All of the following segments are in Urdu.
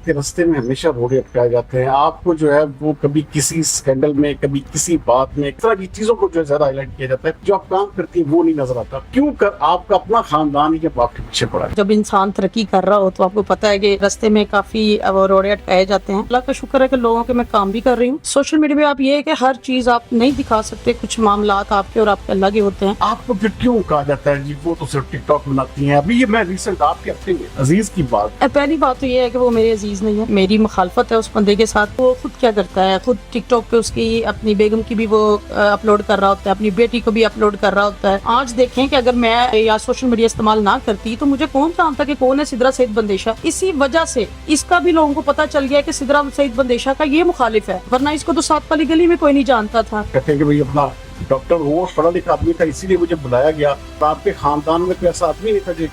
کے راستے میں ہمیشہ روڑے اٹکائے جاتے ہیں. آپ کو جو ہے وہ کبھی کسی اسکینڈل میں, کبھی کسی بات میں, اس طرح کی چیزوں کو جو ہے زیادہ ہائی لائٹ کیا جاتا ہے. جو آپ کام کرتی ہیں وہ نہیں نظر آتا. کیوں کر آپ کا اپنا خاندان ہی آپ کے پیچھے پڑا ہے. جب انسان ترقی کر رہا ہو تو آپ کو پتا ہے کہ راستے میں کافی روڑے اٹکائے جاتے ہیں. اللہ کا شکر ہے کہ لوگوں کے میں کام بھی کر رہی ہوں. سوشل میڈیا میں آپ یہ ہے کہ ہر چیز آپ نہیں دکھا سکتے, کچھ معاملات آپ کے اور آپ کے اللہ کے ہوتے ہیں. آپ کو پھر کیوں کہا جاتا ہے جی وہ تو صرف ٹک ٹاک بناتی ہیں؟ ابھی یہ میں ریسنٹ آپ کے اپنے عزیز کی بات, پہلی بات تو یہ ہے کہ وہ میرے عزیز نہیں ہے, میری مخالفت ہے اس بندے کے ساتھ. وہ خود کیا کرتا ہے, خود ٹک ٹاک پہ اس کی اپنی بیگم کی بھی وہ اپلوڈ کر رہا ہوتا ہے, اپنی بیٹی کو بھی اپلوڈ کر رہا ہوتا ہے. آج دیکھیں کہ اگر میں یا سوشل میڈیا استعمال نہ کرتی تو مجھے کون جانتا کہ کون ہے سدرا سعید بندیشہ. اسی وجہ سے اس کا بھی لوگوں کو پتا چل گیا کہ سدرا سعید بندیشہ کا یہ مخالف ہے, ورنہ اس کو تو سات والی گلی میں کوئی نہیں جانتا تھا. کہتے ہیں کہ بھئی اپنا ڈاکٹر وہ پڑھا لکھا آدمی تھا اسی لیے مجھے بلایا گیا. آپ کے خاندان میں کوئی ایسا آدمی نہیں تھا جو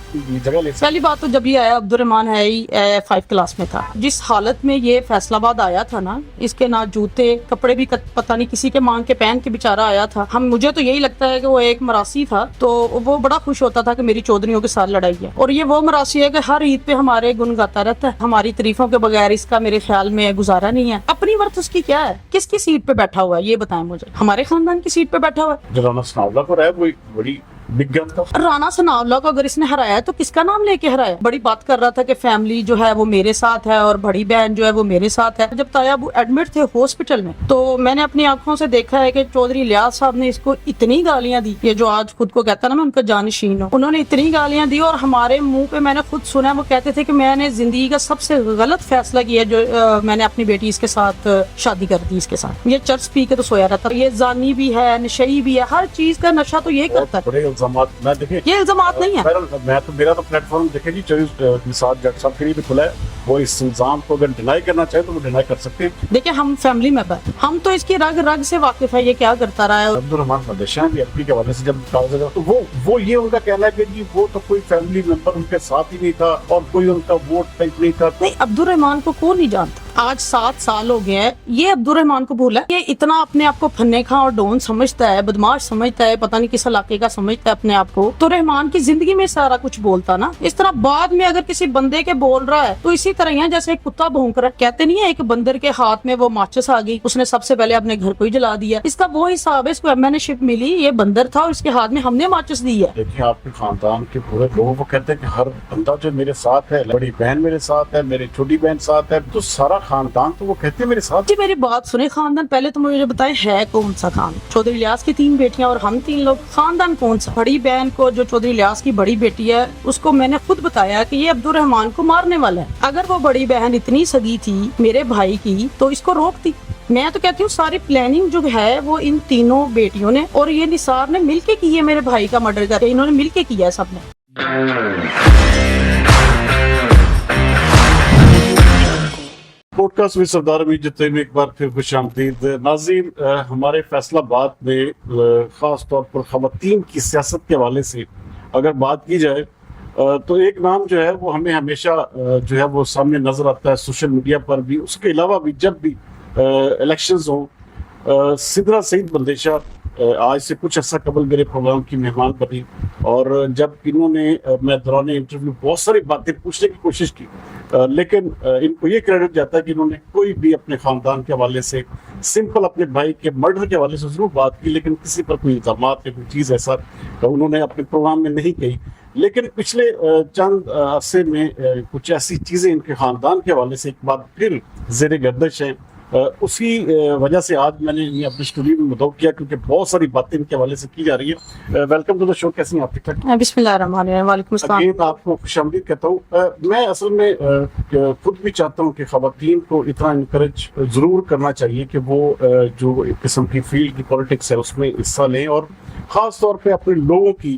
جگہ لے سکتا؟ پہلی بات تو جب یہ آیا عبد الرحمان ہے ہی 5 کلاس میں تھا. جس حالت میں یہ فیصل آباد آیا تھا نا, اس کے نہ جوتے کپڑے بھی پتہ نہیں کسی کے مانگ کے پہن کے بیچارہ آیا تھا. مجھے تو یہی لگتا ہے کہ وہ ایک مراسی تھا تو وہ بڑا خوش ہوتا تھا کہ میری چودھریوں کے ساتھ لڑائی ہے. اور یہ وہ مراسی ہے کہ ہر عید پہ ہمارے گن گاتا رہتا ہے. ہماری تعریفوں کے بغیر اس کا میرے خیال میں گزارا نہیں ہے. اپنی ورث اس کی کیا ہے, کس کی سیٹ پہ بیٹھا ہوا ہے یہ بتائیں مجھے. ہمارے خاندان کی سیٹ پہ بیٹھا ہوا ہے. رانا ثناءاللہ کو رہا کوئی بڑی بگ گن تھا. رانا ثناءاللہ کو اگر اس نے ہرایا ہے تو کس کا نام لے کے ہرایا؟ بڑی بات کر رہا تھا کہ فیملی جو ہے وہ میرے ساتھ ہے اور بڑی بہن جو ہے وہ میرے ساتھ ہے. جب تایا ابو ایڈمٹ تھے ہاسپٹل میں تو میں نے اپنی آنکھوں سے دیکھا ہے کہ چودھری الیاس صاحب نے اس کو اتنی گالیاں دی, یہ جو آج خود کو کہتا نا میں ان کا جانشین ہوں, انہوں نے اتنی گالیاں دی اور ہمارے منہ پہ میں نے خود سنا. وہ کہتے تھے کہ میں نے زندگی کا سب سے غلط فیصلہ کیا جو میں نے اپنی بیٹی اس کے ساتھ شادی کر دی. اس کے ساتھ یہ چرس پی کے تو سویا رہتا, یہ زانی بھی ہے, نشئی بھی ہے, ہر چیز کا نشہ تو یہ کرتا ہے. بڑے الزامات میں دیکھیں, یہ الزامات نہیں ہے. میں تو میرا تو پلیٹ فارم دیکھیں جی 24 جج صاحب کے لیے بھی کھلا ہے. وہ اس الزام کو اگر ڈینائی کرنا چاہے تو وہ ڈینائی کر سکتے ہیں. دیکھیں ہم فیملی ممبر, ہم تو اس کی رگ رگ سے واقف ہے یہ کیا کرتا رہا ہے. عبد الرحمان بندیشہ بھی اپنی کے حوالے سے جب کاغذ تو وہ یہ ان کا کہنا ہے کہ جی وہ تو کوئی فیملی ممبر ان کے ساتھ ہی نہیں تھا اور کوئی ان کا ووٹ بینک نہیں تھا. نہیں, عبد الرحمان کو کون نہیں جانتا. آج 7 سال ہو گئے ہیں, یہ عبد الرحمان کو بھولا ہے. یہ اتنا اپنے آپ کو پھنے کھاں اور ڈون سمجھتا ہے, بدماش سمجھتا ہے, پتہ نہیں کس علاقے کا سمجھتا ہے اپنے آپ کو. تو رحمان کی زندگی میں سارا کچھ بولتا نا. اس طرح بعد میں اگر کسی بندے کے بول رہا ہے تو اسی طرح ہی جیسے ایک کتا بھونک رہا ہے. کہتے نہیں ہے ایک بندر کے ہاتھ میں وہ ماچس آ گئی, اس نے سب سے پہلے اپنے گھر کو ہی جلا دیا. اس کا وہ حساب ہے. اس کو ایم شپ ملی, یہ بندر تھا اور اس کے ہاتھ میں ہم نے ماچس دی ہے. دیکھیں آپ کے خاندان کے پورے لوگوں کو کہتے ہیں کہ ہر بندہ جو میرے ساتھ ہے, بڑی بہن میرے ساتھ ہے, میری چھوٹی بہن ساتھ ہے, تو سارا خاندان تو وہ کہتے ہیں میرے ساتھ. جی میری بات سنیں, خاندان پہلے تو مجھے بتائیں ہے کون سا خاندان. چودھری الیاس کی 3 بیٹیاں اور ہم 3 لوگ. خاندان کون سا؟ بڑی بہن کو جو چودھری الیاس کی بڑی بیٹی ہے اس کو میں نے خود بتایا کہ یہ عبد الرحمان کو مارنے والا ہے. اگر وہ بڑی بہن اتنی سگی تھی میرے بھائی کی تو اس کو روکتی. میں تو کہتی ہوں ساری پلاننگ جو ہے وہ ان تینوں بیٹیوں نے اور یہ نثار نے مل کے کی ہے. میرے بھائی کا مرڈر کر کے انہوں نے مل کے کیا ہے سب نے. پوڈ کاسٹ میں سردار امید جتنے میں ایک بار پھر خوش آمدید. ناظرین, ہمارے فیصل آباد میں خاص طور پر خواتین کی سیاست کے حوالے سے اگر بات کی جائے تو ایک نام جو ہے وہ ہمیں ہمیشہ جو ہے وہ سامنے نظر آتا ہے سوشل میڈیا پر بھی. اس کے علاوہ بھی جب بھی الیکشنز ہوں, سدرا سعید بندیشہ آج سے کچھ عرصہ قبل میرے پروگرام کی مہمان بنی اور جب انہوں نے میں دوران انٹرویو بہت ساری باتیں پوچھنے کی کوشش کی, لیکن ان کو یہ کریڈٹ جاتا ہے کہ انہوں نے کوئی بھی اپنے خاندان کے حوالے سے سمپل اپنے بھائی کے مرڈر کے حوالے سے ضرور بات کی, لیکن کسی پر کوئی الزامات یا کوئی چیز ایسا انہوں نے اپنے پروگرام میں نہیں کہی. لیکن پچھلے چند عرصے میں کچھ ایسی چیزیں ان کے خاندان کے حوالے سے ایک بار پھر زیر گردش ہیں. اسی وجہ سے آج میں نے انہیں اپنے اسٹوڈیو میں مدعو کیا کیونکہ بہت ساری باتیں ان کے حوالے سے کی جا رہی ہے. ویلکم ٹو دا شو. کیسی ہیں آپ؟ ٹھیک ٹھاک؟ بسم اللہ الرحمن الرحیم. وعلیکم السلام. اگین آپ کو خوش آمدید کہتا ہوں. میں اصل میں خود بھی چاہتا ہوں کہ خواتین کو اتنا انکریج ضرور کرنا چاہیے کہ وہ جو ایک قسم کی فیلڈ کی پولیٹکس ہے اس میں حصہ لیں اور خاص طور پہ اپنے لوگوں کی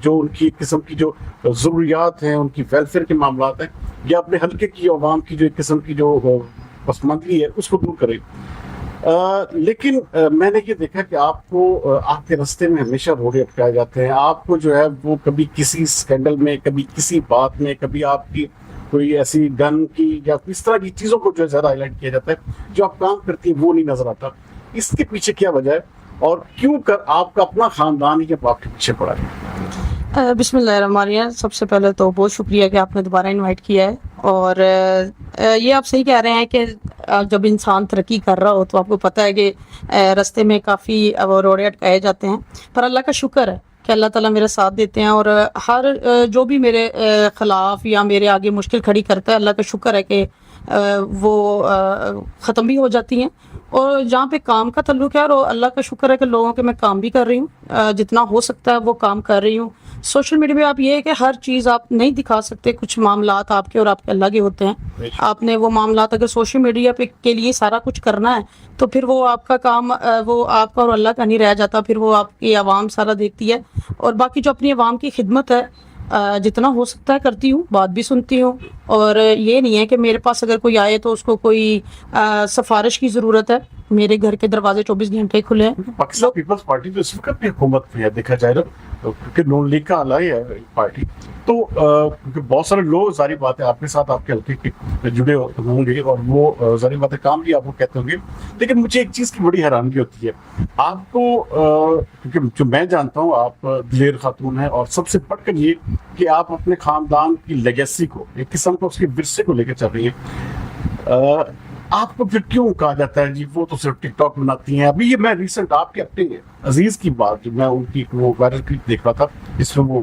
جو ان کی قسم کی جو ضروریات ہیں, ان کی ویلفیئر کے معاملات ہیں یا اپنے حلقے کی عوام کی جو ایک قسم کی جو پسماندگی ہے اس کو دور کریں. لیکن میں نے یہ دیکھا کہ آپ کو آپ کے راستے میں ہمیشہ روڑے اٹکائے جاتے ہیں. آپ کو جو ہے وہ کبھی کسی اسکینڈل میں, کبھی کسی بات میں, کبھی آپ کی کوئی ایسی گن کی یا اس طرح کی چیزوں کو جو ہے زیادہ ہائی لائٹ کیا جاتا ہے. جو آپ کام کرتی ہیں وہ نہیں نظر آتا. اس کے پیچھے کیا وجہ ہے اور کیوں کر آپ کا اپنا خاندان ہی آپ کے پیچھے پڑا ہے؟ بسم اللہ الرحمن الرحیم. سب سے پہلے تو بہت شکریہ کہ آپ نے دوبارہ انوائٹ کیا ہے. اور یہ آپ صحیح کہہ رہے ہیں کہ جب انسان ترقی کر رہا ہو تو آپ کو پتہ ہے کہ رستے میں کافی روڑے اٹکائے جاتے ہیں, پر اللہ کا شکر ہے کہ اللہ تعالیٰ میرا ساتھ دیتے ہیں, اور ہر جو بھی میرے خلاف یا میرے آگے مشکل کھڑی کرتا ہے, اللہ کا شکر ہے کہ وہ ختم بھی ہو جاتی ہیں. اور جہاں پہ کام کا تعلق ہے, اور اللہ کا شکر ہے کہ لوگوں کے میں کام بھی کر رہی ہوں, جتنا ہو سکتا ہے وہ کام کر رہی ہوں. سوشل میڈیا پہ آپ یہ ہے کہ ہر چیز آپ نہیں دکھا سکتے, کچھ معاملات آپ کے اور آپ کے اللہ کے ہوتے ہیں. آپ نے وہ معاملات اگر سوشل میڈیا پہ کے لیے سارا کچھ کرنا ہے تو پھر وہ آپ کا کام وہ آپ کا اور اللہ کا نہیں رہ جاتا, پھر وہ آپ کی عوام سارا دیکھتی ہے. اور باقی جو اپنی عوام کی خدمت ہے جتنا ہو سکتا ہے کرتی ہوں, بات بھی سنتی ہوں. اور یہ نہیں ہے کہ میرے پاس اگر کوئی آئے تو اس کو کوئی سفارش کی ضرورت ہے, میرے گھر کے دروازے 24 گھنٹے کھلے ہیں. پاکستان پیپلز پارٹی تو اس وقت بھی حکومت میں ہے, دیکھا جائے نا, کیونکہ نون لیگ کا اعلیٰ ہے پارٹی, تو کیونکہ بہت سارے لوگ ظاہری بات ہے آپ کے ساتھ آپ کے حلقے کے جڑے ہوں گے, اور وہ ظاہری بات ہے کام بھی آپ کو کہتے ہوں گے. لیکن مجھے ایک چیز کی بڑی حیرانگی ہوتی ہے, آپ کو کیونکہ جو میں جانتا ہوں آپ دلیر خاتون ہیں, اور سب سے بڑھ کر یہ کہ آپ اپنے خاندان کی لیگیسی کو, ایک قسم کو اس کے ورثے کو لے کے چل رہی ہیں. آپ کو پھر کیوں کہا جاتا ہے جی وہ تو صرف ٹک ٹاک بناتی ہیں؟ ابھی یہ میں ریسنٹ آپ کے اپنے عزیز کی بات, جو میں ان کی وہ وائرل کلپ دیکھ رہا تھا جس میں وہ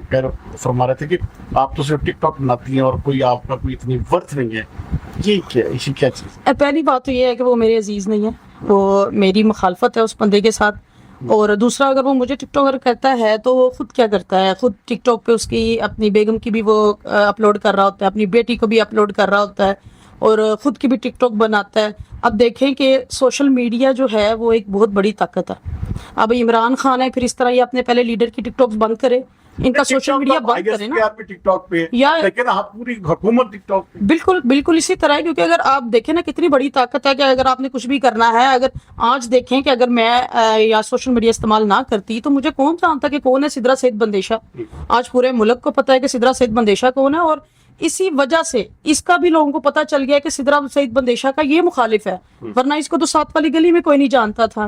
فرما رہے تھے کہ آپ تو صرف ٹک ٹاک بناتی ہیں اور کوئی آپ کا کوئی اتنی ورتھ نہیں ہے. یہ کیا چیز ہے؟ پہلی بات تو یہ ہے کہ وہ میرے عزیز نہیں ہے, وہ میری مخالفت ہے اس بندے کے ساتھ. اور دوسرا, اگر وہ مجھے ٹک ٹاکر کرتا ہے تو وہ خود کیا کرتا ہے, خود ٹک ٹاک پہ اس کی اپنی بیگم کی بھی وہ اپلوڈ کر رہا ہوتا ہے, اپنی بیٹی کو بھی اپلوڈ کر رہا ہوتا ہے, اور خود کی بھی ٹک ٹاک بناتا ہے. اب دیکھیں کہ سوشل میڈیا جو ہے وہ ایک بہت بڑی طاقت ہے. اب عمران خان ہے, پھر اس طرح یہ اپنے پہلے لیڈر کی ٹک ٹاک بند کرے, ان کا سوشل میڈیا بند کرے نا, ٹک ٹاک پہ, یا لیکن آپ پوری حکومت ٹک ٹاک پہ. بالکل اسی طرح ہے. کیونکہ اگر آپ دیکھیں نا کتنی بڑی طاقت ہے کہ اگر آپ نے کچھ بھی کرنا ہے, اگر آج دیکھیں کہ اگر میں یا سوشل میڈیا استعمال نہ کرتی تو مجھے کون جانتا کہ کون ہے سدرا سعید بندیشا. آج پورے ملک کو پتا ہے کہ سدرا سعید بندیشا کون ہے, اور اسی وجہ سے اس کا بھی لوگوں کو پتا چل گیا کہ سدرا سعید بندیشا کا یہ مخالف ہے, ورنہ اس کو تو سات والی گلی میں کوئی نہیں جانتا تھا.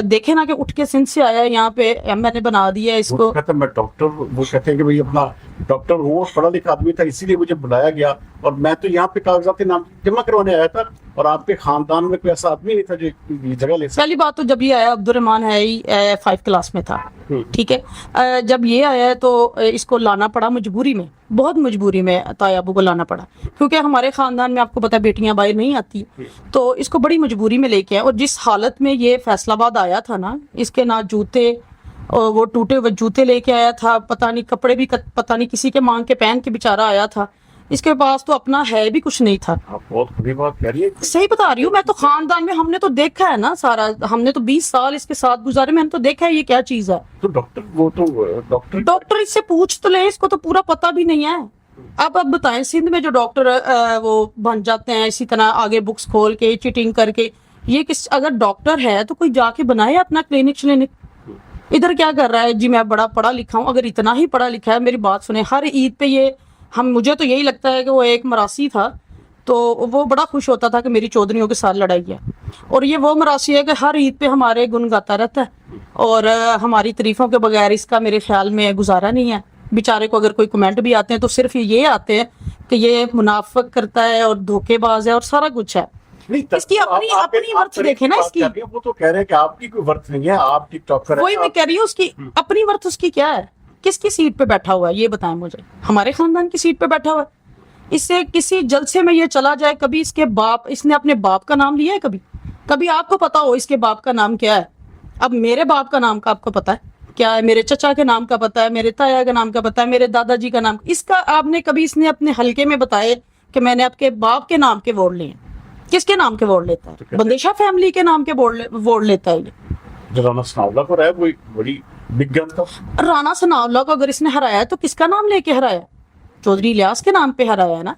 دیکھیں نا کہ اٹھ کے سندھ سے آیا یہاں پہ, میں نے بنا دیا اس کو. کہتے ہیں میں ڈاکٹر, وہ کہتے ہیں کہ بھائی اپنا ڈاکٹر ہوں, پڑھا لکھا آدمی تھا, اسی لیے مجھے بلایا گیا, اور میں تو یہاں پہ کاغذات نام جمع کروانے آیا تھا, اور آپ کے خاندان میں کوئی ایسا آدمی نہیں تھا جو یہ جگہ لے سکتا. پہلی بات تو جب یہ آیا عبد الرحمان ہے ہی 5 کلاس میں تھا, ٹھیک ہے. جب یہ آیا تو اس کو لانا پڑا مجبوری میں, بہت مجبوری میں تایا ابو کو لانا پڑا, کیونکہ ہمارے خاندان میں آپ کو پتا بیٹیاں باہر نہیں آتی, تو اس کو بڑی مجبوری میں لے کے آئے. اور جس حالت میں یہ فیصل آباد آیا تھا نا, اس کے نہ جوتے, اور وہ ٹوٹے ہوئے جوتے لے کے آیا تھا, پتہ نہیں کپڑے بھی پتہ نہیں کسی کے مانگ کے پہن کے بیچارہ آیا تھا. اس کے پاس تو اپنا ہے بھی کچھ نہیں تھا. آپ بہت بڑی بات کہہ رہی ہے. صحیح بتا رہی ہوں, میں تو خاندان میں ہم نے تو دیکھا ہے نا سارا, ہم نے تو 20 سال اس کے ساتھ گزارے, میں نے تو دیکھا ہے یہ کیا چیز ہے. تو ڈاکٹر, وہ تو ڈاکٹر اس سے پوچھ تو لیں, اس کو تو پورا پتہ بھی نہیں ہے. اب بتائیں, سندھ میں جو ڈاکٹر وہ بن جاتے ہیں اسی طرح آگے بکس کھول کے چیٹنگ کر کے, یہ اگر ڈاکٹر ہے تو کوئی جا کے بنائے اپنا کلینک. ادھر کیا کر رہا ہے جی میں بڑا پڑھا لکھا ہوں. اگر اتنا ہی پڑھا لکھا ہے, میری بات سنیں, ہر عید پہ یہ مجھے تو یہی لگتا ہے کہ وہ ایک مراسی تھا تو وہ بڑا خوش ہوتا تھا کہ میری چودھریوں کے ساتھ لڑائی ہے, اور یہ وہ مراسی ہے کہ ہر عید پہ ہمارے گن گاتا رہتا ہے, اور ہماری تعریفوں کے بغیر اس کا میرے خیال میں گزارا نہیں ہے. بیچارے کو اگر کوئی کمنٹ بھی آتے ہیں تو صرف یہ آتے ہیں کہ یہ منافق کرتا ہے اور دھوکے باز ہے اور سارا کچھ ہے. اس کی اپنی ورتھ دیکھیں نا, اس کی وہ تو کہہ رہے ہیں کہ آپ کی کوئی ورتھ نہیں ہے, آپ ٹک ٹاک کر رہے ہیں. وہی میں کہہ رہی ہوں, اس کی اپنی ورتھ اس کی کیا ہے, کس کی سیٹ پہ بیٹھا ہوا ہے یہ بتائیں مجھے. ہمارے خاندان کی سیٹ پہ بیٹھا ہوا ہے. اس سے کسی جلسے میں یہ چلا جائے, کبھی اس کے باپ, اس نے اپنے باپ کا نام لیا ہے کبھی آپ کو پتا ہو اس کے باپ کا نام کیا ہے؟ اب میرے باپ کا نام کا آپ کو پتا ہے کیا ہے, میرے چچا کے نام کا پتا ہے, میرے تایا کے نام کا پتا ہے, میرے دادا جی کا نام, اس کا آپ نے کبھی اس نے اپنے حلقے میں بتائے کہ میں نے آپ کے باپ کے نام کے ووٹ لیے؟ کس کے نام کے ووٹ لیتا ہے؟ بندیشا فیملی کے نام کے ووٹ لیتا ہے. یہ رانا ثناءاللہ کو رہا ہے, کوئی بڑی بگ گن تھا. رانا ثناءاللہ کو اگر اس نے ہرایا تو کس کا نام لے کے ہرایا؟ چودھری الیاس کے نام پہ ہرایا ہے نا.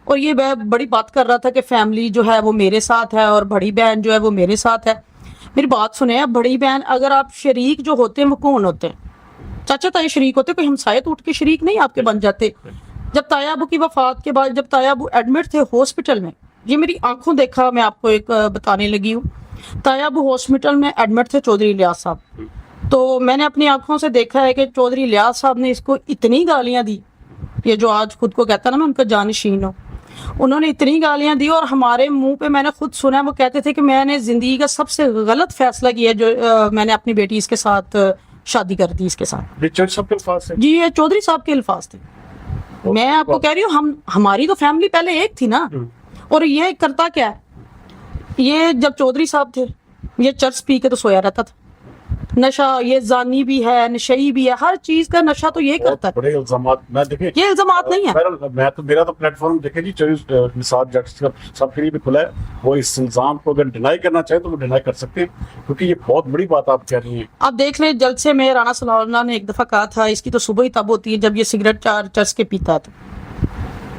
اور یہ بڑی بات کر رہا تھا کہ فیملی جو ہے وہ میرے ساتھ ہے اور بڑی بہن جو ہے وہ میرے ساتھ ہے. میری بات سنیں, بڑی بہن اگر آپ شریک جو ہوتے ہیں وہ کون ہوتے ہیں؟ چاچا تائی شریک ہوتے, کوئی ہمسائے تو اٹھ کے شریک نہیں آپ کے بن جاتے. جب تایا ابو کی وفات کے بعد, جب تایا ابو ایڈمٹ تھے ہاسپٹل میں, یہ میری آنکھوں دیکھا, میں آپ کو ایک بتانے لگی ہوں. تایا ابو ہاسپٹل میں ایڈمٹ تھے چودھری الیاس صاحب, تو میں نے اپنی آنکھوں سے دیکھا ہے کہ چودھری الیاس صاحب نے اس کو اتنی گالیاں دی, یہ جو آج خود کو کہتا نا میں ان کا جانشین ہوں, انہوں نے اتنی گالیاں دی اور ہمارے منہ پہ میں نے خود سنا, وہ کہتے تھے کہ میں نے زندگی کا سب سے غلط فیصلہ کیا جو میں نے اپنی بیٹی اس کے ساتھ شادی کر دی اس کے ساتھ. چرچ صاحب کے الفاظ ہیں جی یہ چودھری صاحب کے الفاظ تھے. میں آپ کو کہہ رہی ہوں ہماری تو فیملی پہلے ایک تھی نا, اور یہ کرتا کیا ہے, یہ جب چودھری صاحب تھے یہ چرچ پی کے تو سویا رہتا تھا, نشہ, یہ زانی بھی ہے, نشئی بھی ہے, ہر چیز کا نشہ تو یہ کرتا ہے. بڑے الزامات, میں دیکھیں یہ الزامات نہیں ہے. میں تو میرا تو پلیٹ فارم دیکھیں جی نثار جج کا سب کے لیے بھی کھلا ہے, وہ اس الزام کو اگر ڈینائی کرنا چاہے تو وہ ڈینائی کر سکتے ہیں, کیونکہ یہ بہت بڑی بات آپ کہہ رہی ہیں. آپ دیکھ لیں جلسے میں رانا ثناء اللہ نے ایک دفعہ کہا تھا اس کی تو صبح ہی تب ہوتی ہے جب یہ سگریٹ چرس کے پیتا ہے.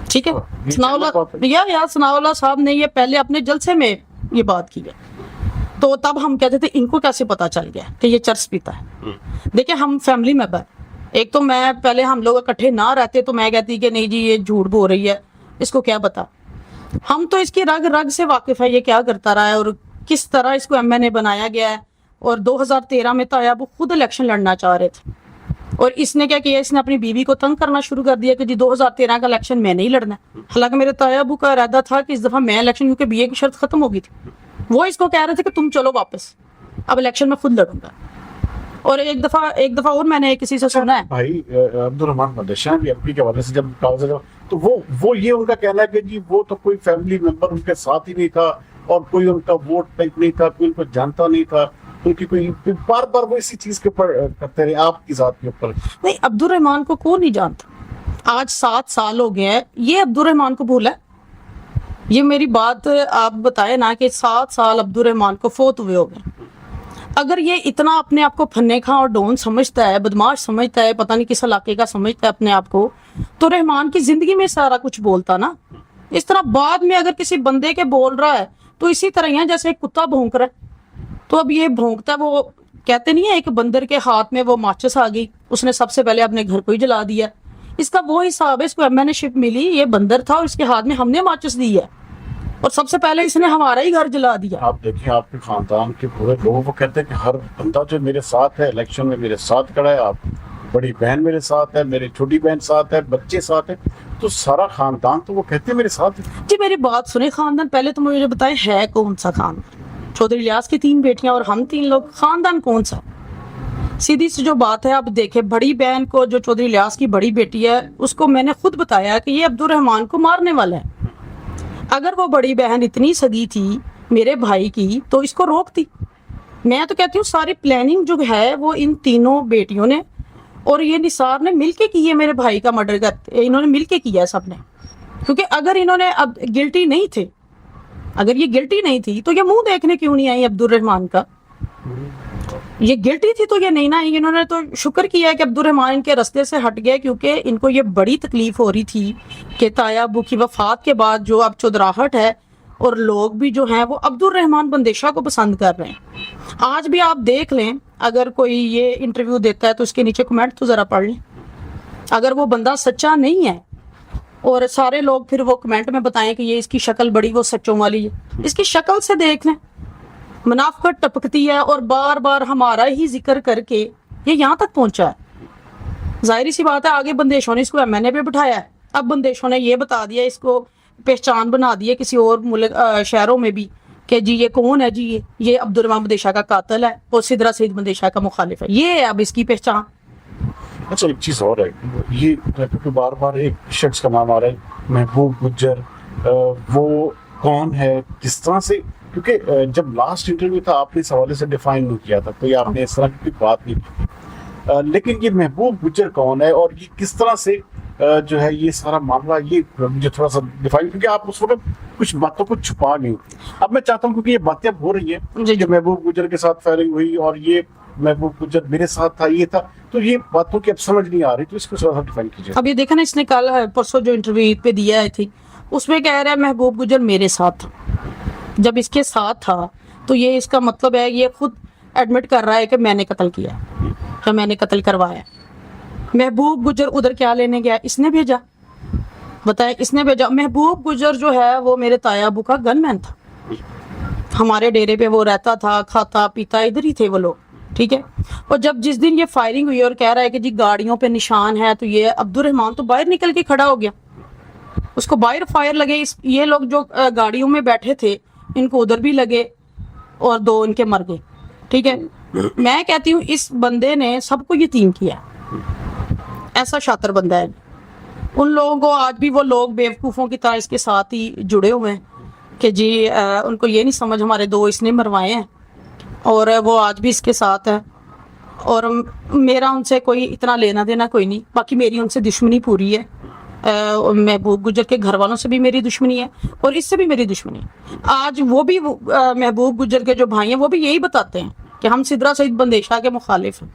ٹھیک ہے, ثناء اللہ صاحب نے یہ پہلے اپنے جلسے میں یہ بات کی ہے, تو تب ہم کہتے تھے ان کو کیسے پتا چل گیا کہ یہ چرس پیتا ہے. دیکھیں ہم فیملی ممبر, ایک تو میں پہلے ہم لوگ اکٹھے نہ رہتے تو میں کہتی کہ نہیں جی یہ جھوٹ بول رہی ہے, اس کو کیا پتا. ہم تو اس کی رگ رگ سے واقف ہے, یہ کیا کرتا رہا ہے اور کس طرح اس کو ایم این اے بنایا گیا ہے. اور 2013 میں طیب خود الیکشن لڑنا چاہ رہے تھے, اور اس نے کیا کیا, اس نے اپنی بیوی کو تنگ کرنا شروع کر دیا کہ جی 2013 کا الیکشن میں نہیں لڑنا ہے. حالانکہ میرے طیب کا ارادہ تھا کہ اس دفعہ میں الیکشن, کیونکہ بی اے کی شرط ختم ہو گئی تھی, وہ اس کو کہہ رہے تھے کہ تم چلو واپس, اب الیکشن میں خود لڑوں گا. اور ایک دفعہ اور میں نے کسی سے سنا ہے بھائی عبد الرحمان مدشاہ بھی ایم پی کے حوالے سے جب کاغذ, تو وہ یہ ان کا کہنا ہے کہ جی وہ تو کوئی فیملی ممبر ان کے ساتھ ہی نہیں تھا, اور کوئی ان کا ووٹ بینک نہیں تھا, کوئی ان کو جانتا نہیں تھا, ان کی کوئی بار بار وہ اسی چیز کے اوپر کرتے رہے آپ کی ذات کے اوپر. نہیں, عبد الرحمان کو کون نہیں جانتا, آج 7 سال ہو گئے ہیں, یہ عبد الرحمان کو بھولا ہے. یہ میری بات آپ بتائے نا کہ 7 سال عبد الرحمان کو فوت ہوئے ہو گئے. اگر یہ اتنا اپنے آپ کو پھنے کھاں اور ڈون سمجھتا ہے, بدماش سمجھتا ہے, پتہ نہیں کس علاقے کا سمجھتا ہے اپنے آپ کو, تو رحمان کی زندگی میں سارا کچھ بولتا نا. اس طرح بعد میں اگر کسی بندے کے بول رہا ہے تو اسی طرح ہی جیسے ایک کتا بھونک رہا ہے, تو اب یہ بھونکتا ہے, وہ کہتے نہیں ہے ایک بندر کے ہاتھ میں وہ ماچس آ گئی, اس نے سب سے پہلے اپنے گھر کو ہی جلا دیا. اس کا وہ حساب ہے, اس کو ایم این اے شپ ملی, یہ بندر تھا اور اس کے ہاتھ میں ہم نے ماچس دی ہے, اور سب سے پہلے اس نے ہمارا ہی گھر جلا دیا. آپ دیکھیں آپ کے خاندان کے پورے لوگوں کو کہتے ہیں کہ ہر بندہ جو میرے ساتھ ہے الیکشن میں میرے ساتھ کھڑا ہے, آپ بڑی بہن میرے ساتھ ہے, میری چھوٹی بہن ساتھ ہے, بچے ساتھ ہیں, تو سارا خاندان تو وہ کہتے ہیں میرے ساتھ ہے. جی میری بات سنیں, خاندان پہلے تو مجھے بتائیں ہے کون سا خاندان. چودھری الیاس کی 3 بیٹیاں اور ہم 3 لوگ, خاندان کون سا. سیدھی سی جو بات ہے, آپ دیکھیں بڑی بہن کو, جو چودھری الیاس کی بڑی بیٹی ہے, اس کو میں نے خود بتایا کہ یہ عبد الرحمان کو مارنے والا ہے. اگر وہ بڑی بہن اتنی سگی تھی میرے بھائی کی تو اس کو روکتی. میں تو کہتی ہوں ساری پلاننگ جو ہے وہ ان تینوں بیٹیوں نے اور یہ نثار نے مل کے کی ہے, میرے بھائی کا مرڈر کرتے انہوں نے مل کے کیا ہے سب نے. کیونکہ اگر انہوں نے اب گلٹی نہیں تھے, اگر یہ گلٹی نہیں تھی تو یہ منہ دیکھنے کیوں نہیں آئی عبد الرحمان کا. یہ گلٹی تھی تو یہ نہیں نہ آئی. انہوں نے تو شکر کیا ہے کہ عبد الرحمان ان کے رستے سے ہٹ گئے, کیونکہ ان کو یہ بڑی تکلیف ہو رہی تھی کہ طیب ابو کی وفات کے بعد جو اب چودراہٹ ہے, اور لوگ بھی جو ہیں وہ عبد الرحمان بندیشہ کو پسند کر رہے ہیں. آج بھی آپ دیکھ لیں, اگر کوئی یہ انٹرویو دیتا ہے تو اس کے نیچے کمنٹ تو ذرا پڑھ لیں. اگر وہ بندہ سچا نہیں ہے, اور سارے لوگ پھر وہ کمنٹ میں بتائیں کہ یہ اس کی شکل بڑی وہ سچوں والی ہے, اس کی شکل سے دیکھ لیں منافقت ٹپکتی ہے, اور بار بار ہمارا ہی ذکر کر کے یہ یہاں تک پہنچا ہے. ظاہری سی بات ہے آگے بندیشوں نے اس کو ایم این اے پہ بٹھایا ہے, اب بندیشوں نے یہ بتا دیا, اس کو پہچان بنا دی ہے کسی اور ملک شہروں میں بھی کہ جی یہ کون ہے, جی یہ عبد الرحمان بندیشہ کا قاتل ہے اور سدرا سعید بندیشہ کا مخالف ہے, یہ ہے اب اس کی پہچان. اچھا ایک چیز اور ہے, یہ کیونکہ بار بار ایک شخص کا نام آ رہا ہے محبوب گجر, وہ کون ہے, کس طرح سے, کیونکہ جب لاسٹ انٹرویو تھا آپ نے اس حوالے سے ڈیفائن نہیں کیا تھا, کوئی آپ نے اس طرح کی بات نہیں کی, لیکن یہ محبوب گجر کون ہے اور یہ کس طرح سے جو ہے یہ سارا معاملہ, یہ مجھے تھوڑا سا ڈیفائن, کیونکہ آپ اس وقت کچھ باتوں کو چھپا نہیں. اب میں چاہتا ہوں کیونکہ یہ باتیں اب ہو رہی ہیں کہ محبوب گجر کے ساتھ فائرنگ ہوئی اور یہ محبوب گجر میرے ساتھ تھا, یہ تھا, تو یہ باتوں کی اب سمجھ نہیں آ رہی, تو اس کو تھوڑا سا ڈیفائن کیجیے. اب یہ دیکھا نا, اس نے کل پرسوں جو انٹرویو پہ دیا تھی اس میں کہہ رہا ہے محبوب گجر میرے ساتھ تھا. جب اس کے ساتھ تھا تو یہ اس کا مطلب ہے یہ خود ایڈمٹ کر رہا ہے کہ میں نے قتل کیا, کہ میں نے قتل کروایا. محبوب گجر ادھر کیا لینے گیا, اس نے بھیجا, بتائیں اس نے بھیجا. محبوب گجر جو ہے وہ میرے طیب ابو کا گن مین تھا, ہمارے ڈیرے پہ وہ رہتا تھا, کھاتا پیتا ادھر ہی تھے وہ لوگ, ٹھیک ہے. اور جب جس دن یہ فائرنگ ہوئی اور کہہ رہا ہے کہ جی گاڑیوں پہ نشان ہے، تو یہ عبد الرحمان تو باہر نکل کے کھڑا ہو گیا، اس کو باہر فائر لگے. یہ لوگ جو گاڑیوں میں بیٹھے تھے ان کو ادھر بھی لگے اور 2 ان کے مر گئے. ٹھیک ہے. میں کہتی ہوں اس بندے نے سب کو یتیم کیا، ایسا شاطر بندہ ہے. ان لوگوں کو آج بھی وہ لوگ بیوقوفوں کی طرح اس کے ساتھ ہی جڑے ہوئے ہیں کہ جی ان کو یہ نہیں سمجھ ہمارے 2 اس نے محروائے ہیں اور وہ آج بھی اس کے ساتھ ہے. اور میرا ان سے کوئی اتنا لینا دینا کوئی نہیں. باقی میری ان سے دشمنی پوری ہے. محبوب گجر کے گھر والوں سے بھی میری دشمنی ہے اور اس سے بھی میری دشمنی ہے. آج وہ بھی محبوب گجر کے جو بھائی ہیں وہ بھی یہی بتاتے ہیں کہ ہم سدرا سعید بندیشا کے مخالف ہیں.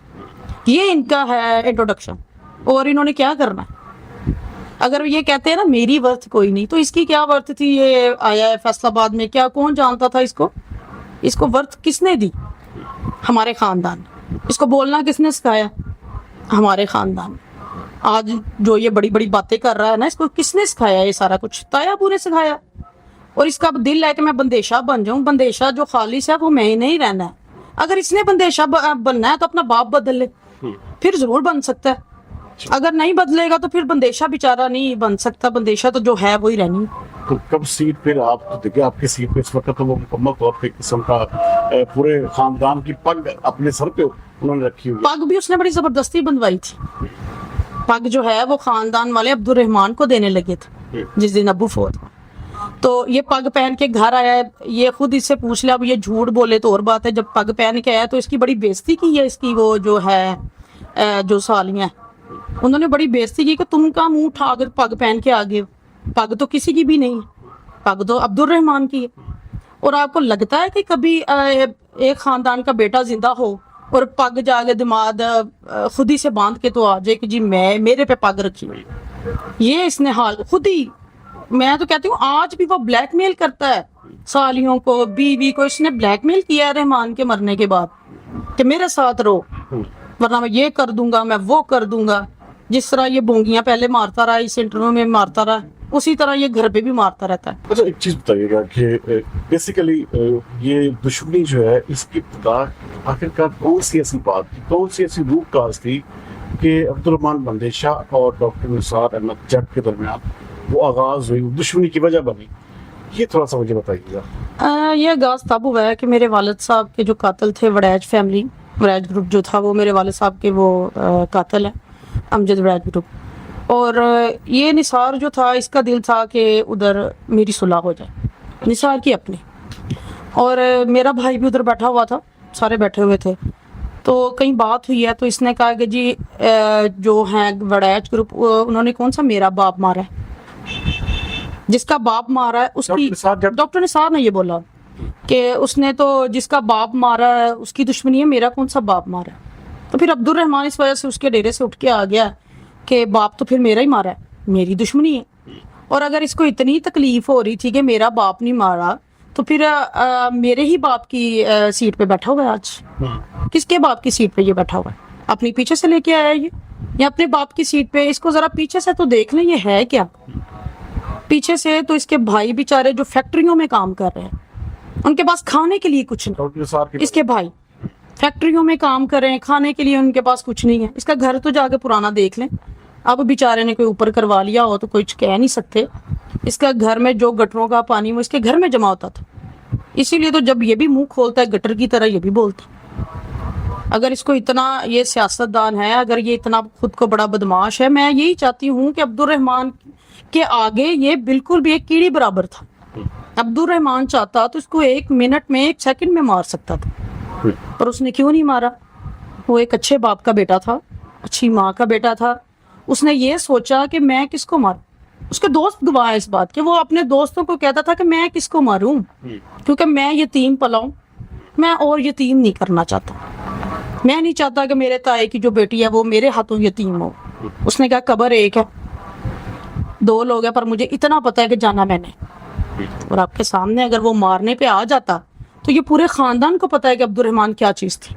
یہ ان کا ہے انٹروڈکشن. اور انہوں نے کیا کرنا ہے؟ اگر یہ کہتے ہیں نا میری ورتھ کوئی نہیں، تو اس کی کیا ورتھ تھی؟ یہ آیا ہے فیصل آباد میں، کیا کون جانتا تھا اس کو ورتھ کس نے دی؟ ہمارے خاندان. اس کو بولنا کس نے سکھایا؟ ہمارے خاندان. آج جو یہ بڑی بڑی باتیں کر رہا ہے نا، اس کو کس نے سکھایا؟ یہ سارا کچھ تایا ابو نے سکھایا. اور اس کا دل ہے کہ میں بندیشا بن جاؤں. بندیشا جو خالص ہے وہ میں ہی نہیں رہنا ہے. اگر اس نے بندیشا بننا ہے تو اپنا باپ بدل لے، پھر ضرور بن سکتا ہے. اگر نہیں بدلے گا تو پھر بندیشا بیچارہ نہیں بن سکتا. بندیشا تو جو ہے وہی رہنی. تو کب سیٹ پہ آپ تو دیکھیں آپ کی سیٹ پہ اس وقت تو وہ مکمل طور پہ قسم کا پورے خاندان کی پگ اپنے سر پہ انہوں نے رکھی ہوئی. پگ بھی اس نے بڑی زبردستی بنوائی تھی. پگ جو ہے وہ خاندان والے عبد الرحمان کو دینے لگے تھے جس دن ابو فوت. تو یہ پگ پہن کے گھر آیا ہے. یہ خود اس سے پوچھ لیا. اب یہ جھوٹ بولے تو اور بات ہے. جب پگ پہن کے آیا تو اس کی بڑی بےزتی کی ہے. اس کی وہ جو ہے جو سالیاں انہوں نے بڑی بےزتی کی کہ تم کا منہ اٹھا کر پگ پہن کے آگے. پگ تو کسی کی بھی نہیں ہے، پگ تو عبد الرحمان کی ہے. اور آپ کو لگتا ہے کہ کبھی ایک خاندان کا بیٹا زندہ ہو اور پگ جا کے دماد خود ہی سے باندھ کے تو آ جائے کہ جی میرے پہ پگ رکھی ہوئی؟ یہ اس نے حال خود ہی. میں تو کہتی ہوں آج بھی وہ بلیک میل کرتا ہے سالیوں کو، بیوی کو. اس نے بلیک میل کیا ہے رحمان کے مرنے کے بعد کہ میرے ساتھ رہو ورنہ میں یہ کر دوں گا، میں وہ کر دوں گا. جس طرح یہ بونگیاں پہلے مارتا رہا اس انٹرویو میں مارتا رہا، اسی طرح یہ گھر پہ بھی مارتا رہتا ہے. اچھا ایک چیز بتائیے گا کہ بیسیکلی یہ دشمنی جو ہے اس کی ابتدا آخرکار کون سی ایسی بات تھی، کون سی ایسی روٹ کاز تھی کہ عبد الرحمان بندیشا اور ڈاکٹر نثار احمد جٹ کے درمیان وہ آغاز ہوئی، دشمنی کی وجہ بنی؟ یہ تھوڑا سا مجھے بتائیے گا. یہ آغاز تب ہوا ہے کہ میرے والد صاحب کے جو قاتل تھے، وڑیج فیملی، وڑیج گروپ جو تھا وہ میرے والد صاحب کے وہ قاتل ہیں، امجد وڑیج گروپ. اور یہ نثار جو تھا اس کا دل تھا کہ ادھر میری صلح ہو جائے، نثار کی اپنی. اور میرا بھائی بھی ادھر بیٹھا ہوا تھا، سارے بیٹھے ہوئے تھے. تو کہیں بات ہوئی ہے تو اس نے کہا کہ جی جو ہیں وڑیج گروپ انہوں نے کون سا میرا باپ مارا ہے، جس کا باپ مارا ہے اس کی. ڈاکٹر نثار نے یہ بولا کہ اس نے تو جس کا باپ مارا ہے اس کی دشمنی ہے، میرا کون سا باپ مارا ہے. تو پھر عبد الرحمان اس وجہ سے اس کے ڈیرے سے اٹھ کے آ گیا کہ باپ تو پھر میرا ہی مارا ہے، میری دشمنی ہے. اور اگر اس کو اتنی تکلیف ہو رہی تھی کہ میرا باپ نہیں مارا تو پھر میرے ہی باپ کی سیٹ پہ بیٹھا ہوا ہے. آج کس کے باپ کی سیٹ پہ یہ بیٹھا ہوا ہے؟ اپنی پیچھے سے لے کے آیا یہ یا اپنے باپ کی سیٹ پہ؟ اس کو ذرا پیچھے سے تو دیکھ لیں یہ ہے کیا. پیچھے سے تو اس کے بھائی بیچارے جو فیکٹریوں میں کام کر رہے ہیں ان کے پاس کھانے کے لیے کچھ نہیں. اس کے بھائی فیکٹریوں میں کام کر رہے ہیں، کھانے کے لیے ان کے پاس کچھ نہیں ہے. اس کا گھر تو جا کے پرانا دیکھ لیں. اب بیچارے نے کوئی اوپر کروا لیا ہو تو کچھ کہہ نہیں سکتے. اس کا گھر میں جو گٹروں کا پانی وہ اس کے گھر میں جمع ہوتا تھا. اسی لیے تو جب یہ بھی منہ کھولتا ہے گٹر کی طرح یہ بھی بولتا. اگر اس کو اتنا یہ سیاست دان ہے، اگر یہ اتنا خود کو بڑا بدماش ہے، میں یہی چاہتی ہوں کہ عبد الرحمان کے آگے یہ بالکل بھی ایک کیڑی برابر تھا. عبد الرحمان چاہتا تو اس کو 1 منٹ میں 1 سیکنڈ میں مار سکتا تھا، پر اس نے کیوں نہیں مارا؟ وہ ایک اچھے باپ کا بیٹا تھا، اچھی ماں کا بیٹا تھا. اس نے یہ سوچا کہ میں کس کو ماروں. اس کے دوست گواہ ہے اس بات کہ وہ اپنے دوستوں کو کہتا تھا کہ میں کس کو ماروں، کیونکہ میں یتیم پلاؤں، میں اور یتیم نہیں کرنا چاہتا. میں نہیں چاہتا کہ میرے تائے کی جو بیٹی ہے وہ میرے ہاتھوں یتیم ہو. اس نے کہا قبر ایک ہے، 2 لوگ ہیں، پر مجھے اتنا پتا ہے کہ جانا میں نے. اور آپ کے سامنے اگر وہ مارنے پہ آ جاتا تو یہ پورے خاندان کو پتا ہے کہ عبد الرحمان کیا چیز تھی،